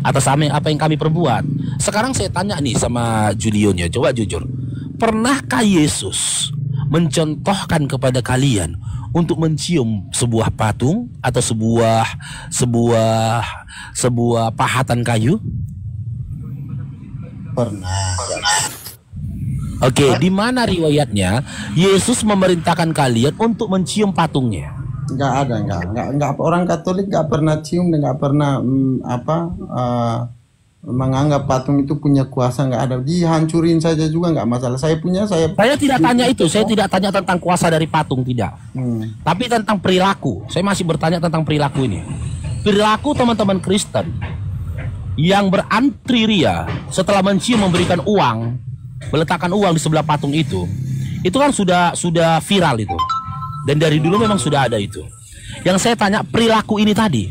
atas apa yang kami perbuat. Sekarang saya tanya nih sama Julion ya, coba jujur. Pernahkah Yesus mencontohkan kepada kalian untuk mencium sebuah patung atau sebuah pahatan kayu? Pernah. Oke, di mana riwayatnya Yesus memerintahkan kalian untuk mencium patungnya? Enggak, orang Katolik enggak pernah cium dan enggak pernah menganggap patung itu punya kuasa, enggak ada. Dihancurin saja juga enggak masalah. Saya tidak tanya itu, saya tidak tanya tentang kuasa dari patung, tidak. Tapi tentang perilaku. Saya masih bertanya tentang perilaku ini. Perilaku teman-teman Kristen yang berantri ria setelah mencium memberikan uang, meletakkan uang di sebelah patung itu kan sudah viral itu. Dan dari dulu memang sudah ada itu. Yang saya tanya perilaku ini tadi,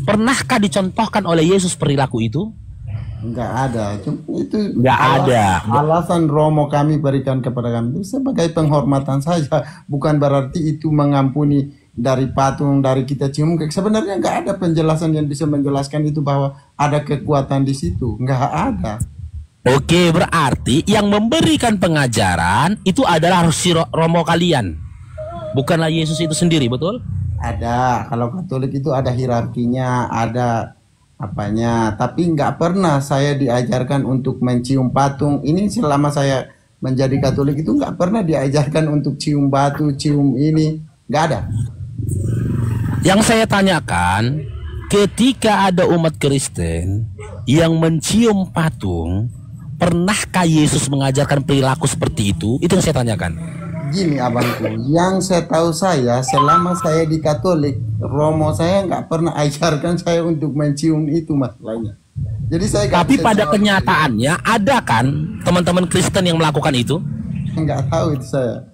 pernahkah dicontohkan oleh Yesus perilaku itu? Enggak ada. Itu enggak ada. Alasan Romo kami berikan kepada kami itu sebagai penghormatan saja, bukan berarti itu mengampuni dari patung, dari kita cium. Sebenarnya enggak ada penjelasan yang bisa menjelaskan itu bahwa ada kekuatan di situ. Enggak ada. Oke, berarti yang memberikan pengajaran itu adalah Romo kalian, bukanlah Yesus itu sendiri, betul? Ada. Kalau Katolik itu ada hierarkinya, ada apanya. Tapi nggak pernah saya diajarkan untuk mencium patung. Ini selama saya menjadi Katolik itu nggak pernah diajarkan untuk cium batu, cium ini. Nggak ada. Yang saya tanyakan, ketika ada umat Kristen yang mencium patung, pernahkah Yesus mengajarkan perilaku seperti itu? Itu yang saya tanyakan. Gini abangku, yang saya tahu selama saya di Katolik, Romo saya nggak pernah ajarkan saya untuk mencium itu masalahnya. Jadi saya tapi pada kenyataannya ada kan teman-teman Kristen yang melakukan itu? Nggak tahu itu saya.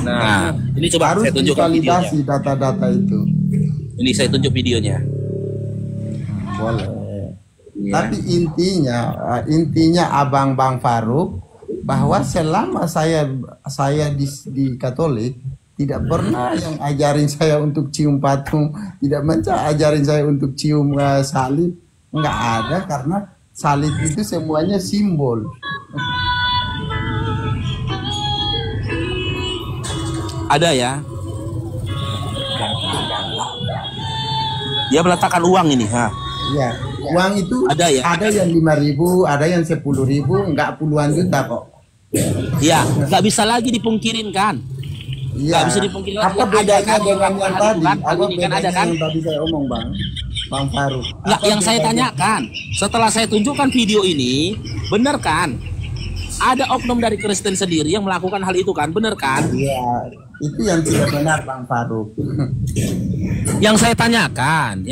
Nah, ini coba harus saya tunjukkan validasi data-data itu. Ini saya tunjuk videonya. Boleh. Ya. Tapi intinya Abang Bang Farouk, bahwa selama saya di Katolik tidak pernah yang ajarin saya untuk cium patung, tidak ajarin saya untuk cium salib, nggak ada, karena salib itu semuanya simbol. Ada ya? Dia meletakkan uang ini, ha? Ya, uang itu ada ya? Ada yang 5.000, ada yang 10.000, enggak puluhan juta kok. Iya, nggak bisa lagi dipungkirin kan? Iya. Nggak bisa dipungkirin. Apa bedanya dengan yang tadi? Apa bedanya ada kan? yang tadi saya omong, Bang Farouk? Nggak, yang saya tanyakan, setelah saya tunjukkan video ini, benar kan? Ada oknum dari Kristen sendiri yang melakukan hal itu kan, benar kan? Iya, itu yang tidak benar, Bang Farouk. Yang saya tanyakan,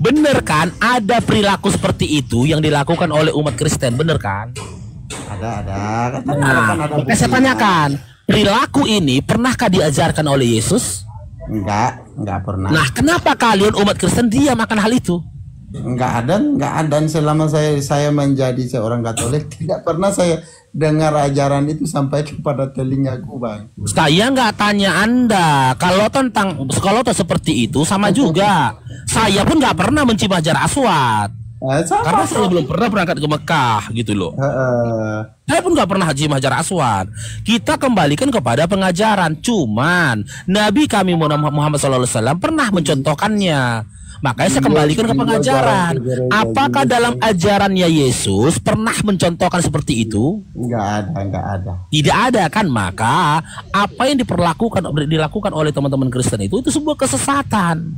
benar kan ada perilaku seperti itu yang dilakukan oleh umat Kristen, benar kan? Ada. Nah, saya tanyakan, perilaku ini pernahkah diajarkan oleh Yesus? Enggak pernah. Nah, kenapa kalian umat Kristen diam akan hal itu? Enggak ada. Selama saya menjadi seorang Katolik, tidak pernah saya dengar ajaran itu sampai kepada telingaku, Bang. Saya nggak tanya Anda. Kalau seperti itu sama juga. Saya pun nggak pernah mencium Hajar Aswad. Karena saya belum pernah berangkat ke Mekah gitu loh. Saya pun nggak pernah cium Hajar Aswad. Kita kembalikan kepada pengajaran. Cuman Nabi kami Muhammad SAW pernah mencontohkan,nya. Makanya saya kembalikan ke pengajaran. Apakah dalam ajarannya Yesus pernah mencontohkan seperti itu? Enggak ada. Tidak ada kan? Maka apa yang dilakukan oleh teman-teman Kristen itu sebuah kesesatan.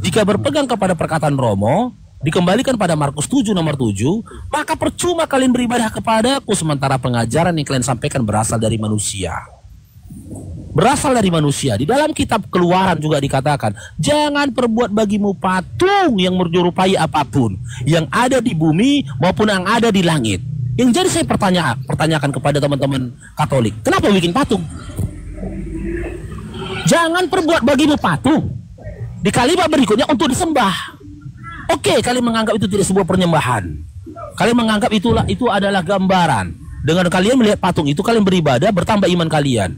Jika berpegang kepada perkataan Romo, dikembalikan pada Markus 7 nomor 7, maka percuma kalian beribadah kepadaku sementara pengajaran yang kalian sampaikan berasal dari manusia. Di dalam kitab Keluaran juga dikatakan, jangan perbuat bagimu patung yang menyerupai apapun yang ada di bumi maupun yang ada di langit. Yang jadi saya pertanyakan kepada teman-teman Katolik, kenapa bikin patung? Jangan perbuat bagimu patung. Di kalimat berikutnya untuk disembah. Oke, kalian menganggap itu tidak sebuah penyembahan. Kalian menganggap itu adalah gambaran. Dengan kalian melihat patung itu, kalian beribadah, bertambah iman kalian.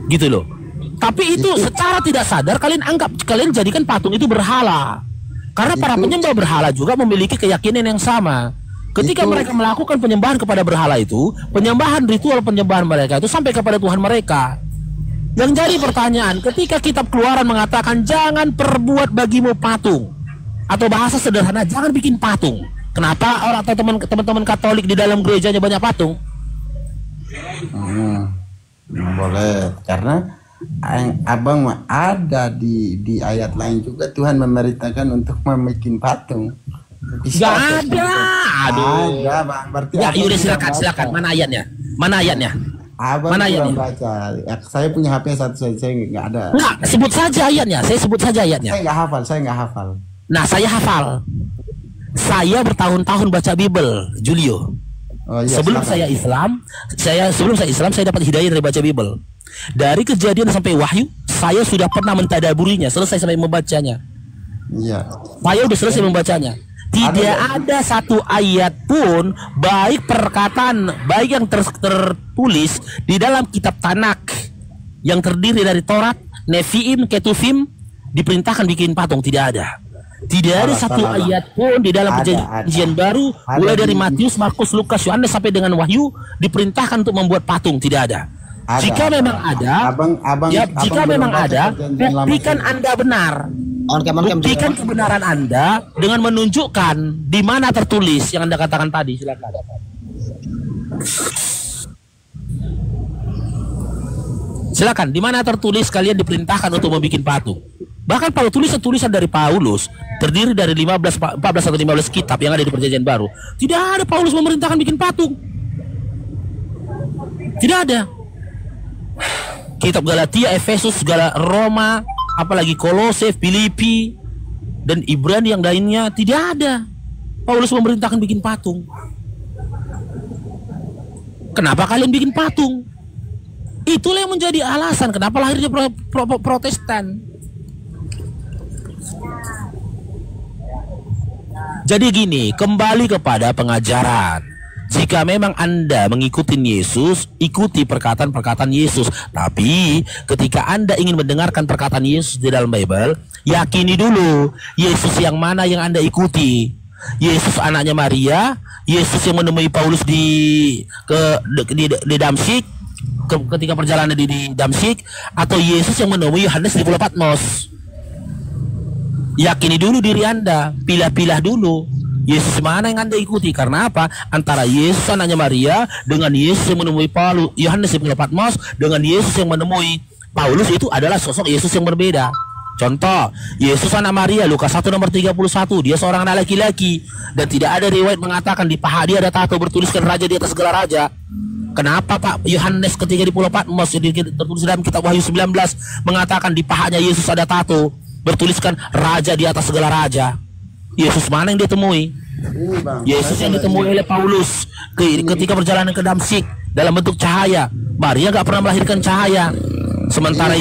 Gitu loh. Tapi itu secara tidak sadar kalian jadikan patung itu berhala. Karena para penyembah berhala juga memiliki keyakinan yang sama. Ketika mereka melakukan penyembahan kepada berhala itu, penyembahan ritual penyembahan mereka itu sampai kepada Tuhan mereka. Yang jadi pertanyaan, ketika kitab Keluaran mengatakan jangan perbuat bagimu patung, atau bahasa sederhana jangan bikin patung. Kenapa orang atau teman-teman Katolik di dalam gerejanya banyak patung? Boleh, karena abang ada di ayat lain juga Tuhan memerintahkan untuk membuat patung. Gak ada. Aduh. Ada, Bang. Berarti ya, yaudah silakan. Mana ayatnya? Abang mana ayatnya? Baca. Ya, saya punya HP satu saja, saya nggak ada. Nah, sebut saja ayatnya. Saya sebut saja ayatnya. Saya nggak hafal. Nah, saya hafal. Saya bertahun-tahun baca Bible, Julio. Oh, iya, sebelum saya Islam, saya dapat hidayah dari baca Bible. Dari Kejadian sampai Wahyu, saya sudah pernah mentadaburinya, selesai sampai membacanya. Iya. Saya sudah selesai membacanya. Tidak ada satu ayat pun, baik perkataan, baik yang tertulis di dalam kitab Tanak yang terdiri dari Taurat, Nevi'im, Ketuvim, diperintahkan bikin patung. Tidak ada. Tidak ada satu ayat pun di dalam perjanjian baru, mulai dari Matius, Markus, Lukas, Yohanes sampai dengan Wahyu, diperintahkan untuk membuat patung. Tidak ada. Jika memang ada, jika memang ada, buktikan Anda benar. Buktikan kebenaran Anda dengan menunjukkan di mana tertulis yang Anda katakan tadi. Silakan. Silakan. Di mana tertulis kalian diperintahkan untuk membuat patung? Bahkan kalau tulisan dari Paulus terdiri dari 14 atau 15 kitab yang ada di Perjanjian Baru, tidak ada Paulus memerintahkan bikin patung. Tidak ada. Kitab Galatia, Efesus, Roma, apalagi Kolose, Filipi, dan Ibrani yang lainnya, tidak ada Paulus memerintahkan bikin patung. Kenapa kalian bikin patung? Itulah yang menjadi alasan kenapa lahirnya Protestan. Jadi gini, kembali kepada pengajaran. Jika memang Anda mengikuti Yesus, ikuti perkataan-perkataan Yesus. Tapi ketika Anda ingin mendengarkan perkataan Yesus di dalam Bible, yakini dulu Yesus yang mana yang Anda ikuti. Yesus anaknya Maria, Yesus yang menemui Paulus di Damsyik, ketika perjalanan di Damsyik, atau Yesus yang menemui Yohanes di Pulau Patmos. Yakini dulu diri Anda, pilah-pilah dulu Yesus mana yang Anda ikuti. Karena apa? Antara Yesus anaknya Maria dengan Yesus yang menemui Yohanes di Pulau Patmos dengan Yesus yang menemui Paulus, itu adalah sosok Yesus yang berbeda. Contoh, Yesus anak Maria, Lukas 1 nomor 31, dia seorang anak laki-laki dan tidak ada riwayat mengatakan di paha dia ada tato bertuliskan raja di atas segala raja. Kenapa Pak Yohanes ketika di Pulau Patmos tertulis dalam kitab Wahyu 19 mengatakan di pahanya Yesus ada tato bertuliskan raja di atas segala raja? Yesus mana yang ditemui? Yesus yang ditemui oleh Paulus ketika perjalanan ke Damsyik dalam bentuk cahaya. Maria gak pernah melahirkan cahaya. Sementara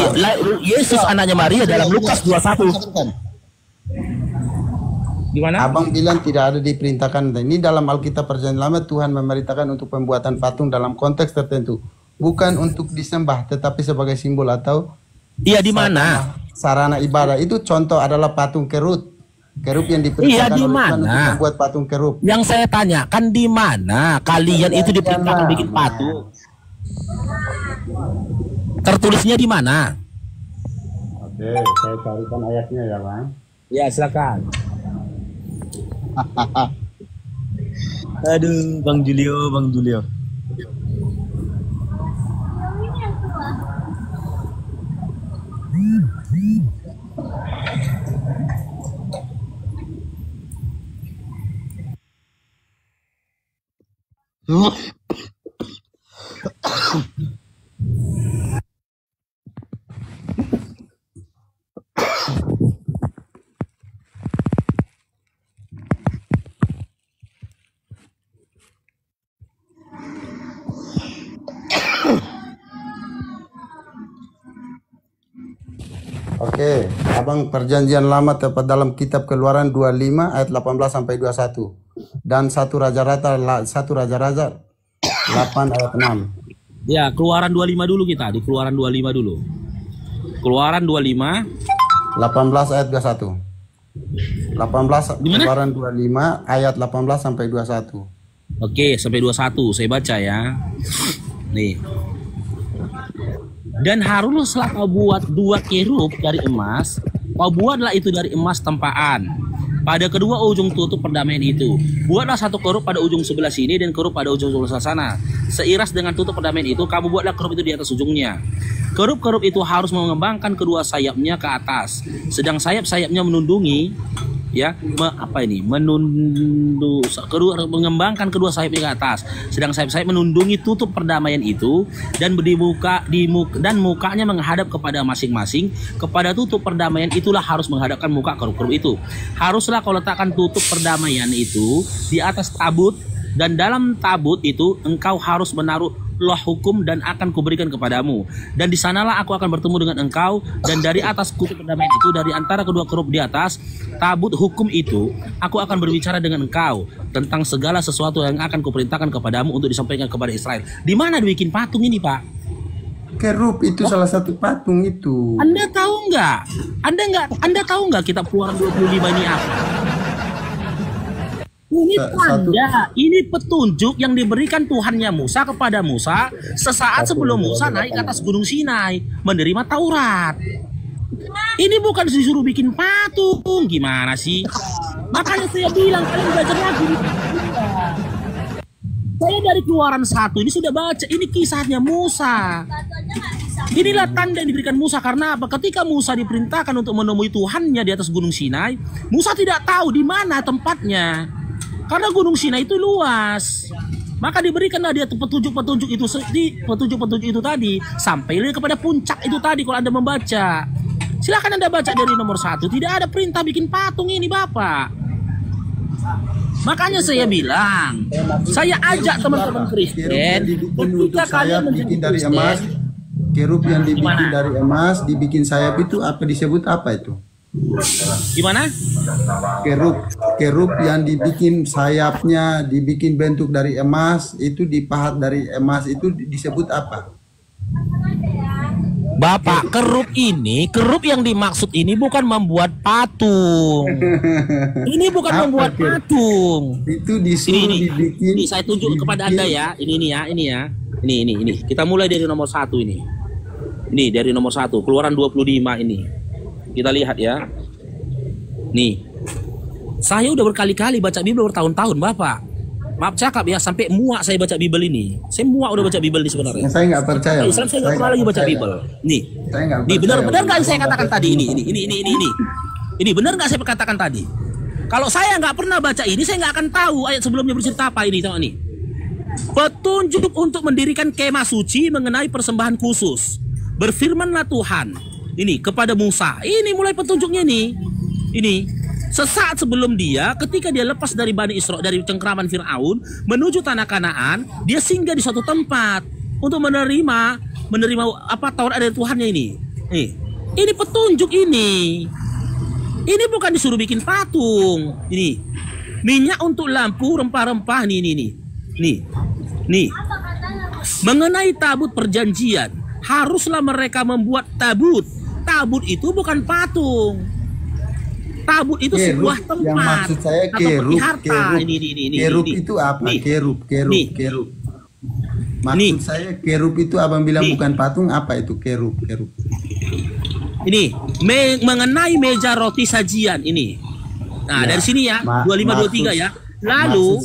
Yesus anaknya Maria dalam Lukas 21. Gimana? Abang bilang tidak ada diperintahkan. Ini dalam Alkitab Perjanjian Lama Tuhan memerintahkan untuk pembuatan patung dalam konteks tertentu, bukan untuk disembah, tetapi sebagai simbol atau di mana? Sarana ibadah. Itu contoh adalah patung kerub yang diperintahkan oleh Tuhan untuk membuat patung kerub. Yang saya tanya kan di mana kalian itu diperintahkan bikin patung? Tertulisnya di mana? Oke, saya carikan ayatnya ya, Bang. Ya, silakan. Aduh, Bang Julio. Oke, Abang Perjanjian Lama tepat dalam kitab Keluaran 25 ayat 18 sampai 21 dan 1 Raja-Raja 8 ayat 6. Ya, Keluaran 25 dulu kita, di Keluaran 25 dulu. Keluaran 25 18 ayat 21. 18 Keluaran 25 ayat 18 sampai 21. Oke, sampai 21 saya baca ya. Nih. Dan haruslah kau buat 2 kerub dari emas. Kau buatlah itu dari emas tempaan pada kedua ujung tutup perdamaian itu. Buatlah 1 kerub pada ujung sebelah sini dan kerub pada ujung sebelah sana. Seiras dengan tutup perdamaian itu, kamu buatlah kerub itu di atas ujungnya. Kerub-kerub itu harus mengembangkan kedua sayapnya ke atas, sedang sayap-sayapnya menundungi, ya, mengembangkan kedua sayapnya ke atas, sedang sayap-sayap menundungi tutup perdamaian itu dan mukanya menghadap kepada masing-masing. Kepada tutup perdamaian itulah harus menghadapkan muka kerub-kerub itu. Haruslah kau letakkan tutup perdamaian itu di atas tabut, dan dalam tabut itu engkau harus menaruh loh hukum dan akan kuberikan kepadamu. Dan di sanalah aku akan bertemu dengan engkau, dan dari atas tutup perdamaian itu, dari antara kedua kerub di atas tabut hukum itu, aku akan berbicara dengan engkau tentang segala sesuatu yang akan kuperintahkan kepadamu untuk disampaikan kepada Israel. Di mana dibikin patung ini, Pak? Kerub itu salah satu patung itu. Anda tahu nggak? Anda tahu nggak kitab Keluaran 25 ini apa? Ini tanda, ini petunjuk yang diberikan Tuhannya Musa kepada Musa sesaat sebelum Musa naik ke atas Gunung Sinai menerima Taurat. Ini bukan disuruh bikin patung, gimana sih? Makanya saya bilang kalian belajar lagi. Saya dari Keluaran 1 ini sudah baca, ini kisahnya Musa. Inilah tanda yang diberikan Musa. Karena apa? Ketika Musa diperintahkan untuk menemui Tuhannya di atas Gunung Sinai, Musa tidak tahu di mana tempatnya. Karena Gunung Sinai itu luas, maka diberikanlah dia petunjuk-petunjuk itu tadi sampai kepada puncak itu tadi. Kalau Anda membaca, silakan Anda baca dari nomor 1. Tidak ada perintah bikin patung ini, Bapak. Makanya saya bilang, saya ajak teman-teman Kristen, ketika kalian bikin dari emas, kerub yang dibikin dari emas, dibikin sayap itu apa disebut apa itu? Gimana? Kerub yang dibikin sayapnya, dibikin bentuk dari emas, itu dipahat dari emas, itu disebut apa? Bapak, kerub yang dimaksud ini bukan membuat patung. Ini bukan membuat patung. Itu disuruh dibikin. Ini saya tunjuk kepada Anda ya. Ini ya. Ini. Kita mulai dari nomor 1 ini. Ini dari nomor 1, Keluaran 25 ini. Kita lihat ya. Nih. Saya udah berkali-kali baca Bible bertahun-tahun, Bapak. Maaf cakap ya, sampai muak saya baca Bible ini. Saya muak udah baca Bible ini sebenarnya. Saya nggak percaya. Islam saya nggak pernah lagi baca Bible. Nih. Nih benar-benar nggak saya katakan tadi ini. Ini benar nggak saya katakan tadi? Kalau saya nggak pernah baca ini, saya nggak akan tahu ayat sebelumnya bercerita apa ini. Tengok nih. Petunjuk untuk mendirikan kemah suci mengenai persembahan khusus. Berfirmanlah Tuhan ini kepada Musa. Ini mulai petunjuknya nih. Ini sesaat sebelum ketika dia lepas dari Bani Israel, dari cengkraman Fir'aun menuju tanah Kanaan, dia singgah di suatu tempat untuk menerima apa Taurat dari Tuhannya ini. Ini petunjuk ini. Ini bukan disuruh bikin patung. Ini minyak untuk lampu, rempah-rempah nih. Mengenai tabut perjanjian, haruslah mereka membuat tabut. Tabut itu bukan patung. Tabut itu sebuah tempat. Yang maksud saya kerub. Kerub itu apa? Kerub. Maksud saya kerub itu abang bilang bukan patung, apa itu kerub? Ini mengenai meja roti sajian ini. Nah, dari sini ya, 25-23 ya. Lalu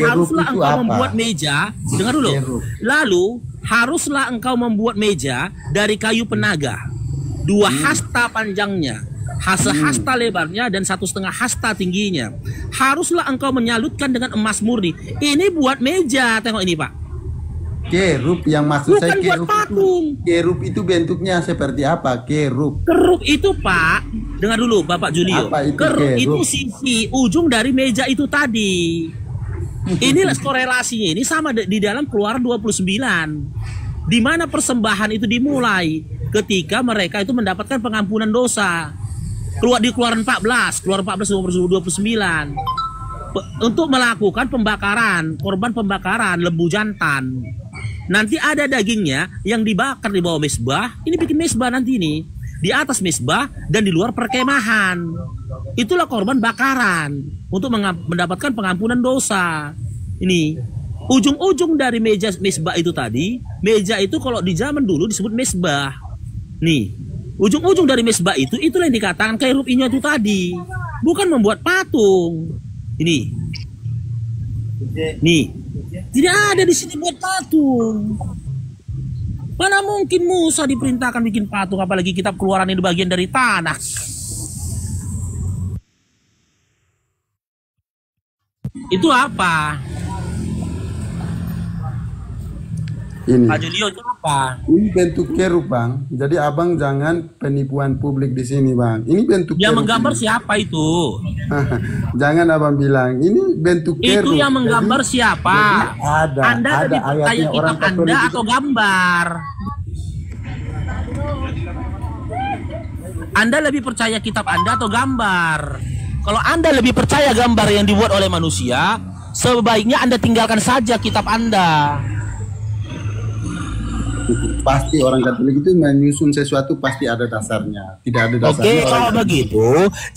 haruslah engkau membuat meja. Dengar dulu. Lalu haruslah engkau membuat meja dari kayu penaga, 2 hasta panjangnya, hasta lebarnya, dan 1,5 hasta tingginya. Haruslah engkau menyalutkan dengan emas murni. Ini buat meja. Tengok ini, Pak. Kerub yang maksud bukan saya buat patung. Kerub itu bentuknya seperti apa? Kerub itu, Pak, dengar dulu Bapak Julio. Kerub itu sisi ujung dari meja itu tadi. Inilah korelasinya ini sama di dalam Keluaran 29, di mana persembahan itu dimulai ketika mereka itu mendapatkan pengampunan dosa. Di Keluaran 14 nomor 29, untuk melakukan korban pembakaran lembu jantan. Nanti ada dagingnya yang dibakar di bawah mezbah. Ini bikin mezbah nanti ini, di atas mezbah dan di luar perkemahan. itulah korban bakaran untuk mendapatkan pengampunan dosa. Ini ujung-ujung dari meja mesbah itu tadi, meja itu kalau di zaman dulu disebut mesbah. Nih, ujung-ujung dari mesbah itu, itulah yang dikatakan kerub ini itu tadi, bukan membuat patung. Ini, nih, tidak ada di sini buat patung. Mana mungkin Musa diperintahkan bikin patung, apalagi kitab Keluaran ini bagian dari tanah. Itu apa? Ini. Pak Julio, itu apa? Ini bentuk kerub, Bang. Jadi abang jangan penipuan publik di sini, Bang. Ini bentuk yang kerub. Menggambar ini. Siapa itu? Jangan abang bilang ini bentuk kerub. Itu yang menggambar jadi, siapa? Jadi Anda lebih percaya kitab Anda atau gambar? Anda lebih percaya kitab Anda atau gambar? Kalau Anda lebih percaya gambar yang dibuat oleh manusia, sebaiknya Anda tinggalkan saja kitab Anda. Pasti orang Katolik itu menyusun sesuatu pasti ada dasarnya. Tidak ada dasarnya. Oke, kalau begitu,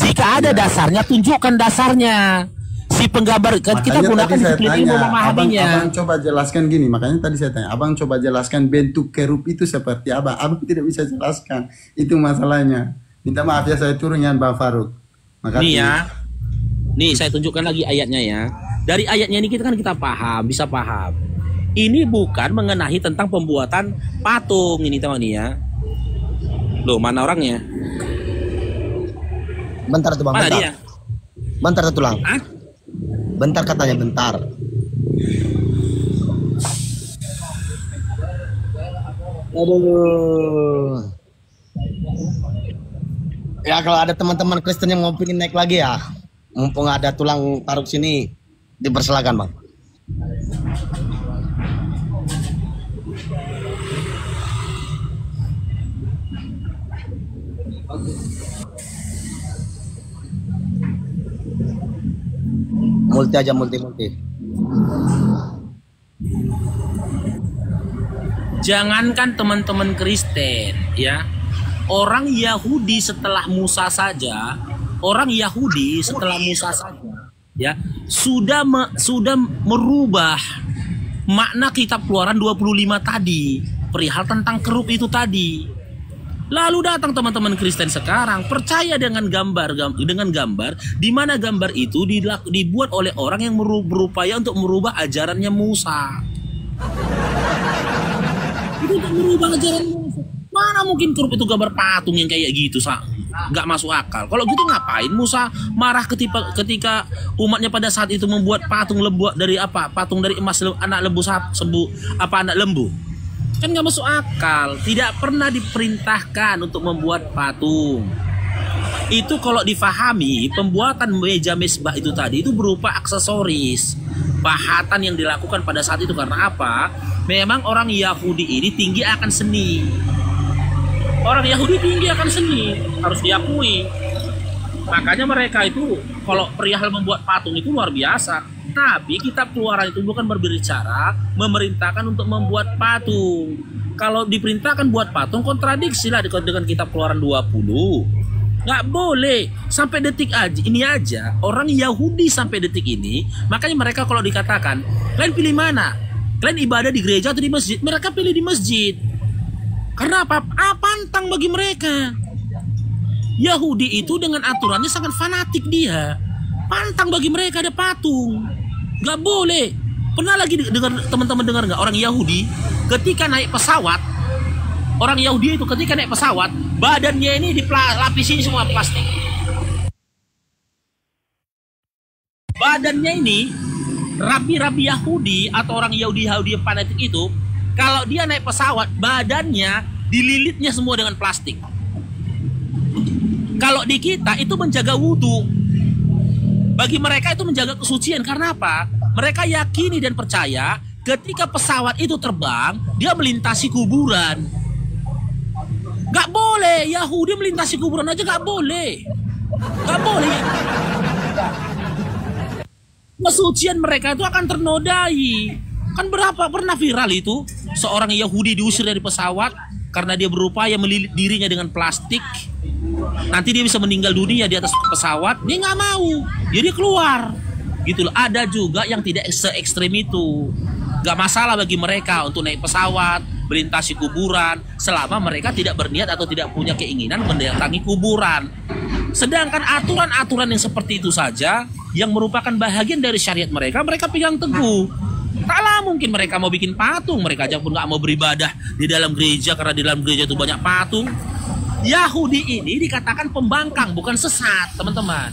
jika ada dasarnya, tunjukkan dasarnya. Si penggambar, kita gunakan disiplin ilmu memahaminya. Abang coba jelaskan gini, makanya tadi saya tanya, abang coba jelaskan bentuk kerub itu seperti apa. Abang tidak bisa jelaskan, itu masalahnya. Minta maaf ya, saya turun ya Bang Faruk. Makasih. Nih ya, nih saya tunjukkan lagi ayatnya ya. Dari ayatnya ini kita paham, bisa paham. Ini bukan mengenai tentang pembuatan patung ini teman ya. Loh, mana orangnya? Bentar tuh Bang, mana bentar. Dia? Bentar tuh Tulang. Hah? Bentar katanya, bentar. Aduh. Ya kalau ada teman-teman Kristen yang mau pingin naik lagi ya, mumpung ada Tulang Faruk sini, dipersilakan Bang. Multi aja, multi. Jangankan teman-teman Kristen ya, orang Yahudi setelah Musa saja ya sudah merubah makna kitab Keluaran 25 tadi, perihal tentang kerub itu tadi. Lalu datang teman-teman Kristen sekarang percaya dengan gambar di mana gambar itu dibuat oleh orang yang berupaya untuk merubah ajarannya Musa. Itu untuk merubah ajaran Musa. Mana mungkin kerub itu gambar patung yang kayak gitu, nggak masuk akal. Kalau gitu ngapain Musa marah ketika umatnya pada saat itu membuat patung patung dari emas, anak lembu. Kan nggak masuk akal. Tidak pernah diperintahkan untuk membuat patung. Itu kalau difahami, pembuatan meja mesbah itu tadi itu berupa aksesoris, pahatan yang dilakukan pada saat itu. Karena apa? Memang orang Yahudi ini tinggi akan seni. Orang Yahudi tinggi akan seni, harus diakui. Makanya mereka itu kalau perihal membuat patung itu luar biasa. Tapi kitab Keluaran itu bukan berbicara memerintahkan untuk membuat patung. Kalau diperintahkan buat patung, kontradiksi lah dengan kitab Keluaran 20. Nggak boleh. Sampai detik ini aja orang Yahudi sampai detik ini, makanya mereka kalau dikatakan kalian pilih mana, kalian ibadah di gereja atau di masjid, mereka pilih di masjid. Karena apa? Pantang bagi mereka. Yahudi itu dengan aturannya sangat fanatik dia. Pantang bagi mereka ada patung. Gak boleh. Pernah lagi dengar teman-teman dengar nggak orang Yahudi ketika naik pesawat? Orang Yahudi itu ketika naik pesawat, badannya ini dilapisi semua plastik. Badannya ini rabi-rabi Yahudi atau orang Yahudi yang fanatik itu, kalau dia naik pesawat, badannya dililitnya semua dengan plastik. Kalau di kita itu menjaga wudhu. Bagi mereka itu menjaga kesucian. Karena apa? Mereka yakini dan percaya ketika pesawat itu terbang, dia melintasi kuburan. Gak boleh. Yahudi melintasi kuburan aja gak boleh. Gak boleh. Kesucian mereka itu akan ternodai. Kan berapa pernah viral itu, seorang Yahudi diusir dari pesawat karena dia berupaya melilit dirinya dengan plastik. nanti dia bisa meninggal dunia di atas pesawat, dia nggak mau, jadi dia keluar gitu loh. Ada juga yang tidak se-ekstrim itu, nggak masalah bagi mereka untuk naik pesawat, melintasi kuburan, selama mereka tidak berniat atau tidak punya keinginan mendatangi kuburan. Sedangkan aturan-aturan yang seperti itu saja, yang merupakan bahagian dari syariat mereka, mereka pegang teguh. Taklah mungkin mereka mau bikin patung, mereka aja pun nggak mau beribadah di dalam gereja karena di dalam gereja itu banyak patung. Yahudi ini dikatakan pembangkang, bukan sesat, teman-teman.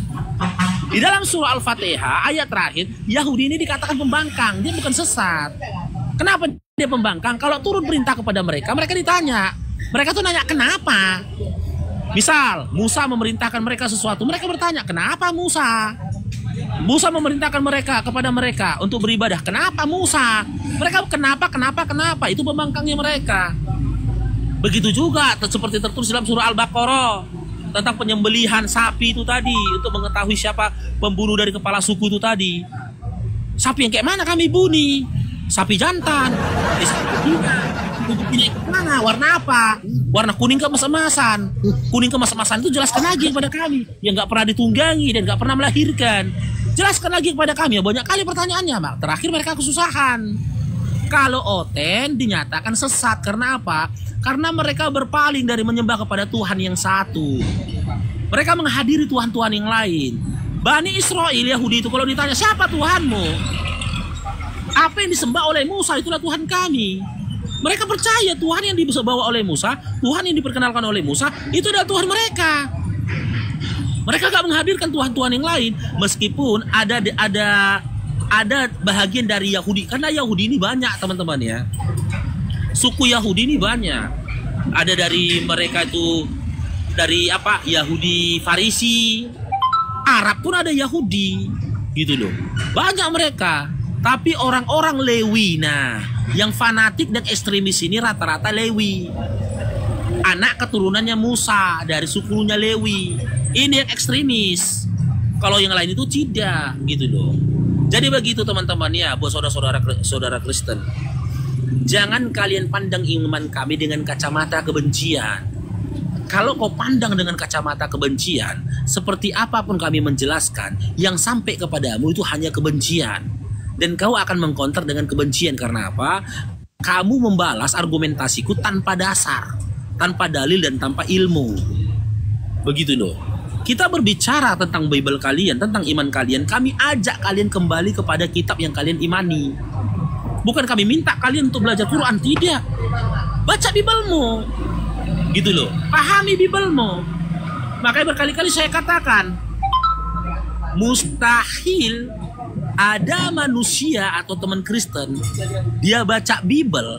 Di dalam surah Al-Fatihah ayat terakhir, Yahudi ini dikatakan pembangkang, dia bukan sesat. Kenapa dia pembangkang? Kalau turun perintah kepada mereka, mereka ditanya. Mereka tuh nanya kenapa. Misal Musa memerintahkan mereka sesuatu, mereka bertanya kenapa Musa? Musa memerintahkan mereka kepada mereka untuk beribadah. Kenapa Musa? Mereka kenapa? Itu pembangkangnya mereka. Begitu juga seperti tertulis dalam surah Al-Baqarah tentang penyembelihan sapi itu tadi, untuk mengetahui siapa pembunuh dari kepala suku itu tadi. Sapi yang kayak mana kami bunuh? Sapi jantan. Ini mana? Warna apa? Warna kuning kemas-emasan. Kuning kemas-emasan itu jelaskan lagi kepada kami. Yang nggak pernah ditunggangi dan nggak pernah melahirkan. Jelaskan lagi kepada kami. Banyak kali pertanyaannya, Mak. Terakhir mereka kesusahan. Kalau Oten dinyatakan sesat karena apa? Karena mereka berpaling dari menyembah kepada Tuhan yang satu. Mereka menghadiri Tuhan-Tuhan yang lain. Bani Israel Yahudi itu kalau ditanya siapa Tuhanmu? Apa yang disembah oleh Musa itulah Tuhan kami. Mereka percaya Tuhan yang dibawa oleh Musa, Tuhan yang diperkenalkan oleh Musa, itu adalah Tuhan mereka. Mereka gak menghadirkan Tuhan-Tuhan yang lain, meskipun ada bahagian dari Yahudi, karena Yahudi ini banyak teman-teman ya. Suku Yahudi ini banyak. Ada dari mereka itu dari apa? Yahudi Farisi. Arab pun ada Yahudi, gitu loh. Banyak mereka. Tapi orang-orang Lewi, nah, yang fanatik dan ekstremis ini rata-rata Lewi. Anak keturunannya Musa dari sukunya Lewi. Ini yang ekstremis. Kalau yang lain itu tidak, gitu loh. Jadi begitu teman-teman ya, buat saudara Kristen. Jangan kalian pandang iman kami dengan kacamata kebencian. Kalau kau pandang dengan kacamata kebencian, seperti apapun kami menjelaskan, yang sampai kepadamu itu hanya kebencian. Dan kau akan mengkonter dengan kebencian. Karena apa? Kamu membalas argumentasiku tanpa dasar, tanpa dalil dan tanpa ilmu. Begitu loh. Kita berbicara tentang Bible kalian, tentang iman kalian. Kami ajak kalian kembali kepada kitab yang kalian imani. Bukan kami minta kalian untuk belajar Quran, tidak. Baca Biblemu. Gitu loh. Pahami Biblemu. Makanya berkali-kali saya katakan, mustahil ada manusia atau teman Kristen dia baca Bible